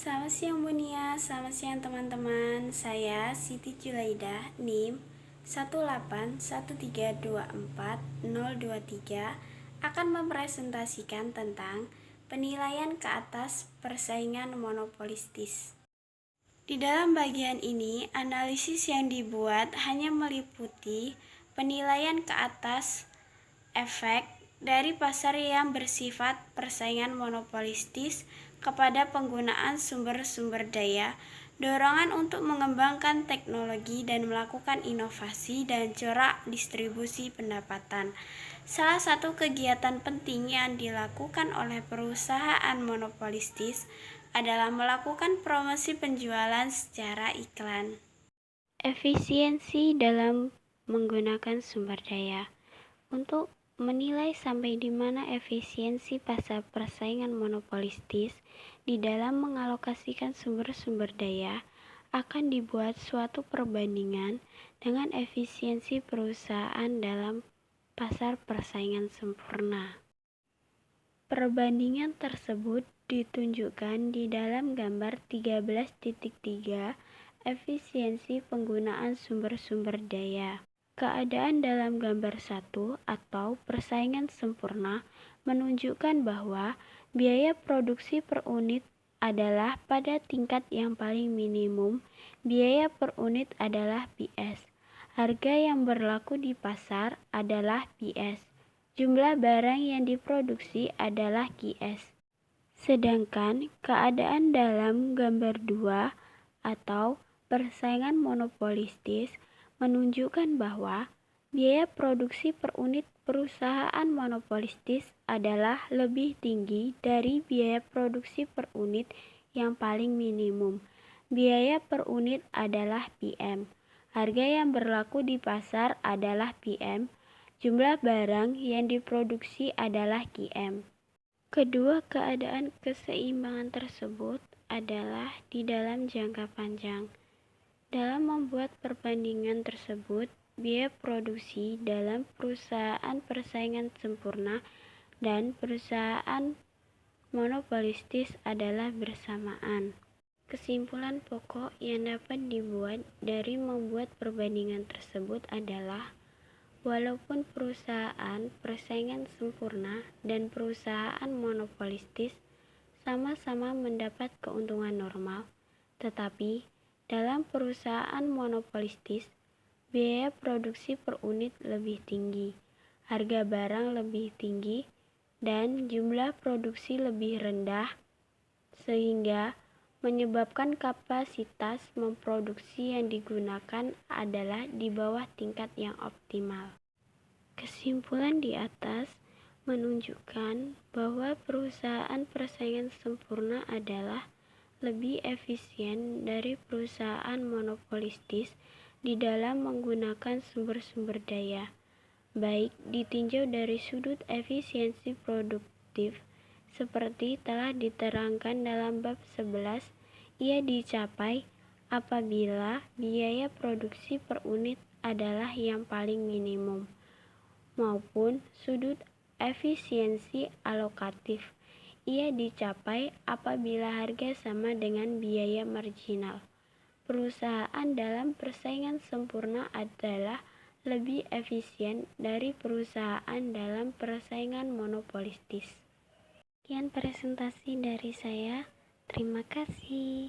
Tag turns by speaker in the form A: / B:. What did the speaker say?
A: Selamat siang Bunia, selamat siang teman-teman. Saya Siti Julaidah, NIM 181324023 akan mempresentasikan tentang penilaian ke atas persaingan monopolistis. Di dalam bagian ini, analisis yang dibuat hanya meliputi penilaian ke atas efek dari pasar yang bersifat persaingan monopolistis kepada penggunaan sumber-sumber daya, dorongan untuk mengembangkan teknologi dan melakukan inovasi dan corak distribusi pendapatan. Salah satu kegiatan penting yang dilakukan oleh perusahaan monopolistis adalah melakukan promosi penjualan secara iklan. Efisiensi dalam menggunakan sumber daya. Untuk menilai sampai di mana efisiensi pasar persaingan monopolistis di dalam mengalokasikan sumber-sumber daya, akan dibuat suatu perbandingan dengan efisiensi perusahaan dalam pasar persaingan sempurna. Perbandingan tersebut ditunjukkan di dalam gambar 13.3 efisiensi penggunaan sumber-sumber daya. Keadaan dalam gambar 1 atau persaingan sempurna menunjukkan bahwa biaya produksi per unit adalah pada tingkat yang paling minimum, biaya per unit adalah PS. Harga yang berlaku di pasar adalah PS. Jumlah barang yang diproduksi adalah QS. Sedangkan keadaan dalam gambar 2 atau persaingan monopolistis menunjukkan bahwa biaya produksi per unit perusahaan monopolistis adalah lebih tinggi dari biaya produksi per unit yang paling minimum. Biaya per unit adalah PM. Harga yang berlaku di pasar adalah PM. Jumlah barang yang diproduksi adalah QM. Kedua keadaan keseimbangan tersebut adalah di dalam jangka panjang. Dalam membuat perbandingan tersebut, biaya produksi dalam perusahaan persaingan sempurna dan perusahaan monopolistis adalah bersamaan. Kesimpulan pokok yang dapat dibuat dari membuat perbandingan tersebut adalah walaupun perusahaan persaingan sempurna dan perusahaan monopolistis sama-sama mendapat keuntungan normal, tetapi dalam perusahaan monopolistis, biaya produksi per unit lebih tinggi, harga barang lebih tinggi, dan jumlah produksi lebih rendah, sehingga menyebabkan kapasitas memproduksi yang digunakan adalah di bawah tingkat yang optimal. Kesimpulan di atas menunjukkan bahwa perusahaan persaingan sempurna adalah lebih efisien dari perusahaan monopolistis di dalam menggunakan sumber-sumber daya, baik ditinjau dari sudut efisiensi produktif, seperti telah diterangkan dalam bab 11, ia dicapai apabila biaya produksi per unit adalah yang paling minimum, maupun sudut efisiensi alokatif, ia dicapai apabila harga sama dengan biaya marginal. Perusahaan dalam persaingan sempurna adalah lebih efisien dari perusahaan dalam persaingan monopolistis. Sekian presentasi dari saya. Terima kasih.